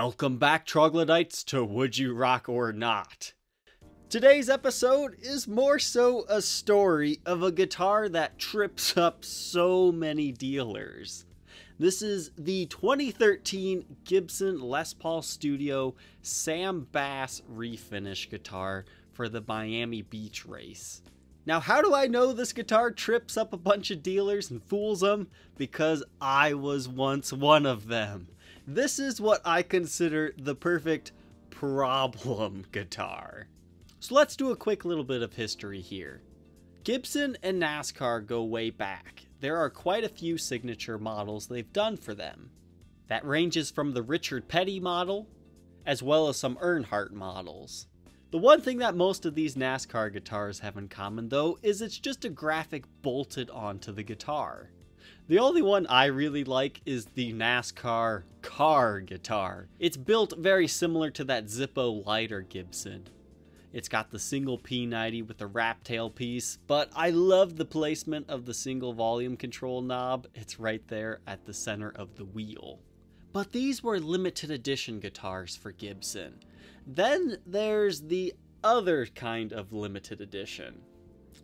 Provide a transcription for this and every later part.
Welcome back, troglodytes, to Would You Rock or Not. Today's episode is more so a story of a guitar that trips up so many dealers. This is the 2013 Gibson Les Paul Studio Sam Bass refinish guitar for the Miami Beach race. Now, how do I know this guitar trips up a bunch of dealers and fools them? Because I was once one of them. This is what I consider the perfect problem guitar. So let's do a quick little bit of history here. Gibson and Nascar go way back. There are quite a few signature models they've done for them. That ranges from the Richard Petty model, as well as some Earnhardt models. The one thing that most of these Nascar guitars have in common, though, is it's just a graphic bolted onto the guitar. The only one I really like is the Nascar car guitar. It's built very similar to that Zippo lighter Gibson. It's got the single P90 with the wrap tailpiece, but I love the placement of the single volume control knob. It's right there at the center of the wheel. But these were limited edition guitars for Gibson. Then there's the other kind of limited edition.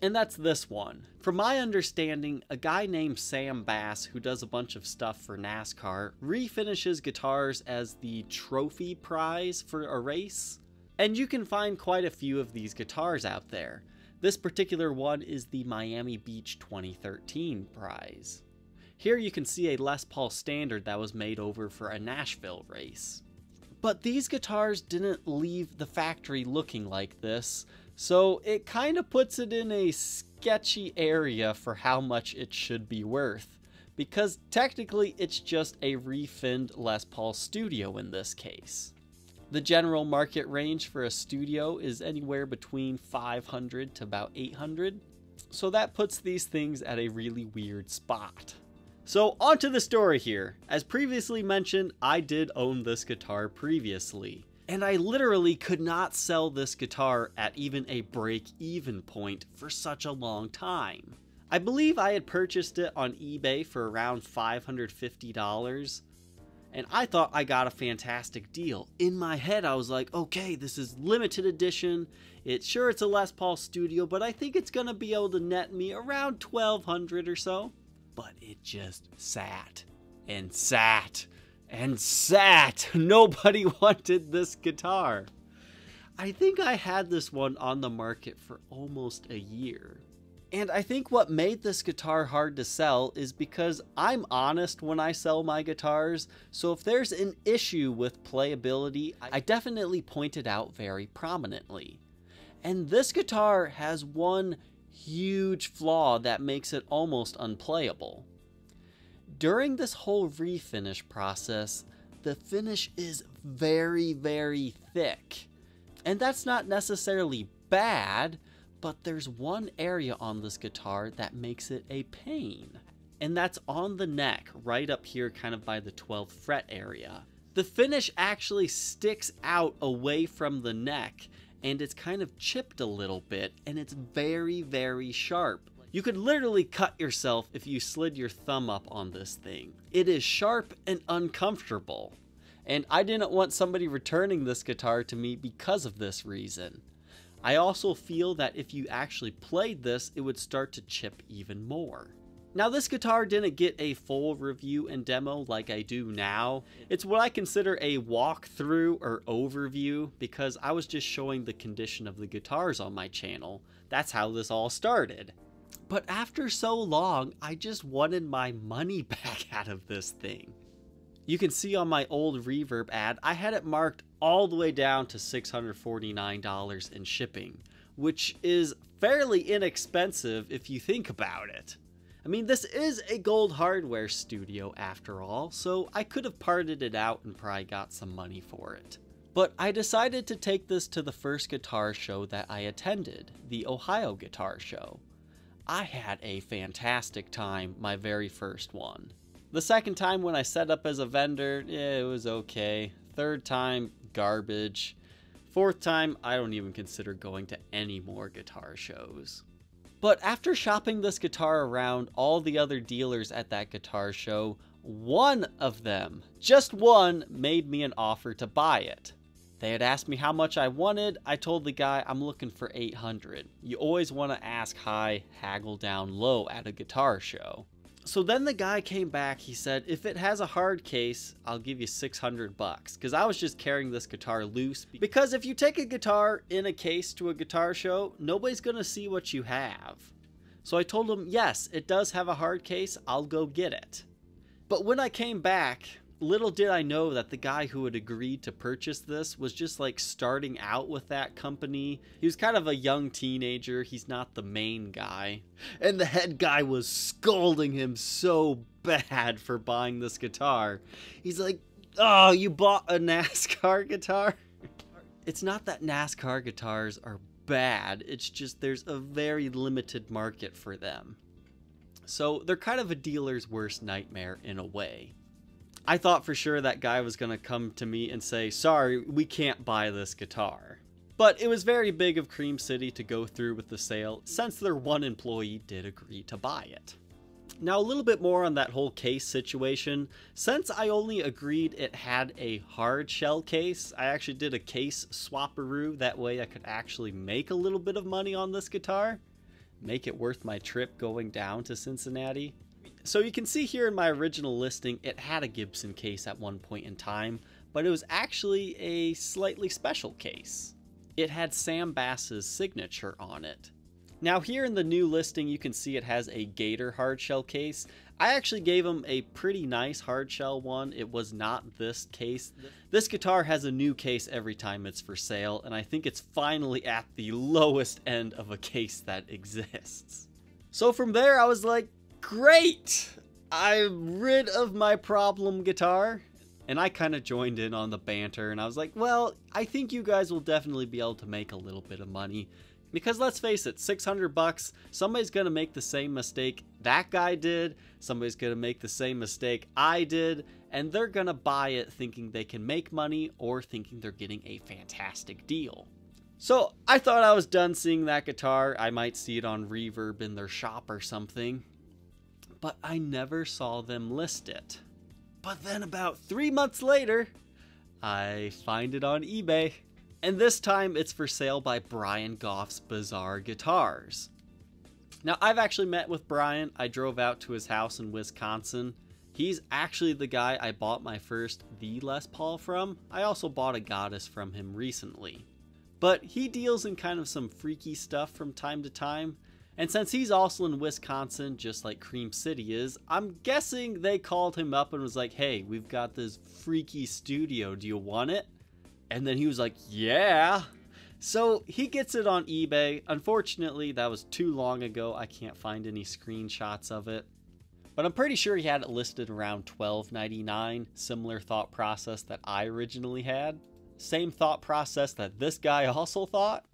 And that's this one. From my understanding, a guy named Sam Bass, who does a bunch of stuff for NASCAR, refinishes guitars as the trophy prize for a race. And you can find quite a few of these guitars out there. This particular one is the Miami Beach 2013 prize. Here you can see a Les Paul Standard that was made over for a Nashville race. But these guitars didn't leave the factory looking like this, so it kind of puts it in a sketchy area for how much it should be worth, because technically it's just a refinned Les Paul Studio in this case. The general market range for a Studio is anywhere between $500 to about $800, so that puts these things at a really weird spot. So on to the story here. As previously mentioned, I did own this guitar previously, and I literally could not sell this guitar at even a break-even point for such a long time. I believe I had purchased it on eBay for around $550, and I thought I got a fantastic deal. In my head, I was like, okay, this is limited edition. It's a Les Paul Studio, but I think it's gonna be able to net me around $1,200 or so. But it just sat and sat and sat. Nobody wanted this guitar. I think I had this one on the market for almost a year. And I think what made this guitar hard to sell is because I'm honest when I sell my guitars, so if there's an issue with playability, I definitely point it out very prominently. And this guitar has one huge flaw that makes it almost unplayable. During this whole refinish process, the finish is very, very thick. And that's not necessarily bad, but there's one area on this guitar that makes it a pain. And that's on the neck, right up here kind of by the 12th fret area. The finish actually sticks out away from the neck, and it's kind of chipped a little bit, and it's very, very sharp. You could literally cut yourself if you slid your thumb up on this thing. It is sharp and uncomfortable, and I didn't want somebody returning this guitar to me because of this reason. I also feel that if you actually played this, it would start to chip even more. Now, this guitar didn't get a full review and demo like I do now. It's what I consider a walkthrough or overview because I was just showing the condition of the guitars on my channel. That's how this all started. But after so long, I just wanted my money back out of this thing. You can see on my old Reverb ad, I had it marked all the way down to $649 in shipping, which is fairly inexpensive if you think about it. I mean, this is a gold hardware studio after all, so I could have parted it out and probably got some money for it. But I decided to take this to the first guitar show that I attended, the Ohio Guitar Show. I had a fantastic time, my very first one. The second time when I set up as a vendor, it was okay. Third time, garbage. Fourth time, I don't even consider going to any more guitar shows. But after shopping this guitar around, all the other dealers at that guitar show one of them, just one, made me an offer to buy it. They had asked me how much I wanted. I told the guy I'm looking for $800. You always want to ask high, haggle down low at a guitar show. So then the guy came back. He said, if it has a hard case, I'll give you $600 bucks. Because I was just carrying this guitar loose. Because if you take a guitar in a case to a guitar show, nobody's going to see what you have. So I told him, yes, it does have a hard case. I'll go get it. But when I came back, little did I know that the guy who had agreed to purchase this was just like starting out with that company. He was kind of a young teenager. He's not the main guy. And the head guy was scolding him so bad for buying this guitar. He's like, oh, you bought a Nascar guitar? It's not that Nascar guitars are bad. It's just there's a very limited market for them. So they're kind of a dealer's worst nightmare in a way. I thought for sure that guy was going to come to me and say, sorry, we can't buy this guitar. But it was very big of Cream City to go through with the sale since their one employee did agree to buy it. Now a little bit more on that whole case situation. Since I only agreed it had a hard shell case, I actually did a case swapperoo. That way I could actually make a little bit of money on this guitar. Make it worth my trip going down to Cincinnati. So you can see here in my original listing, it had a Gibson case at one point in time, but it was actually a slightly special case. It had Sam Bass's signature on it. Now here in the new listing, you can see it has a Gator hardshell case. I actually gave him a pretty nice hardshell one. It was not this case. This guitar has a new case every time it's for sale, and I think it's finally at the lowest end of a case that exists. So from there, I was like, great! I'm rid of my problem guitar. And I kind of joined in on the banter, and I was like, well, I think you guys will definitely be able to make a little bit of money. Because let's face it, 600 bucks, somebody's going to make the same mistake that guy did, somebody's going to make the same mistake I did, and they're going to buy it thinking they can make money or thinking they're getting a fantastic deal. So I thought I was done seeing that guitar. I might see it on Reverb in their shop or something, but I never saw them list it. But then about 3 months later, I find it on eBay. And this time it's for sale by Brian Goff's Bizarre Guitars. Now I've actually met with Brian. I drove out to his house in Wisconsin. He's actually the guy I bought my first The Les Paul from. I also bought a Goddess from him recently. But he deals in kind of some freaky stuff from time to time. And since he's also in Wisconsin, just like Cream City is, I'm guessing they called him up and was like, hey, we've got this freaky studio, do you want it? And then he was like, yeah. So he gets it on eBay. Unfortunately, that was too long ago. I can't find any screenshots of it. But I'm pretty sure he had it listed around $12.99. Similar thought process that I originally had. Same thought process that this guy also thought.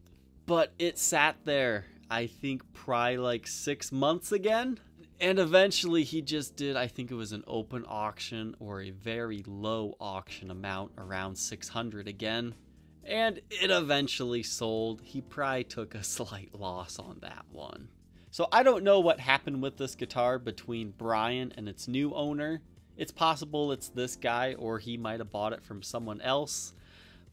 But it sat there, I think probably like 6 months again. And eventually he just did, I think it was an open auction or a very low auction amount, around 600 again. And it eventually sold. He probably took a slight loss on that one. So I don't know what happened with this guitar between Brian and its new owner. It's possible it's this guy, or he might have bought it from someone else.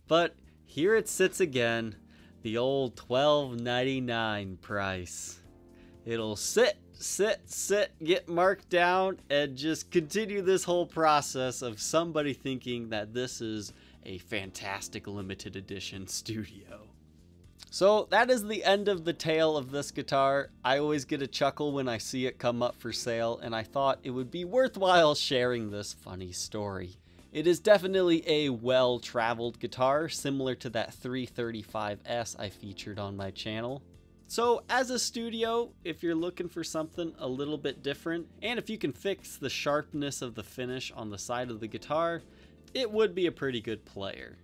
But here it sits again, the old $12.99 price. It'll sit, get marked down, and just continue this whole process of somebody thinking that this is a fantastic limited edition studio. So that is the end of the tale of this guitar. I always get a chuckle when I see it come up for sale, and I thought it would be worthwhile sharing this funny story. It is definitely a well-traveled guitar, similar to that 335S I featured on my channel. So as a studio, if you're looking for something a little bit different, and if you can fix the sharpness of the finish on the side of the guitar, it would be a pretty good player.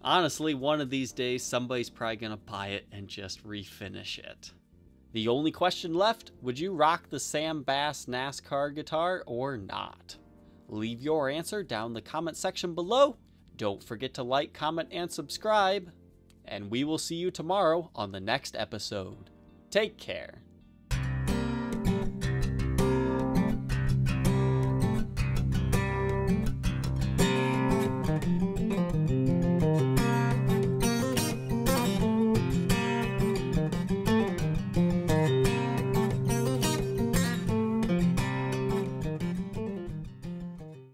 Honestly, one of these days, somebody's probably gonna buy it and just refinish it. The only question left, would you rock the Sam Bass Nascar guitar or not? Leave your answer down in the comment section below. Don't forget to like, comment, and subscribe. And we will see you tomorrow on the next episode. Take care.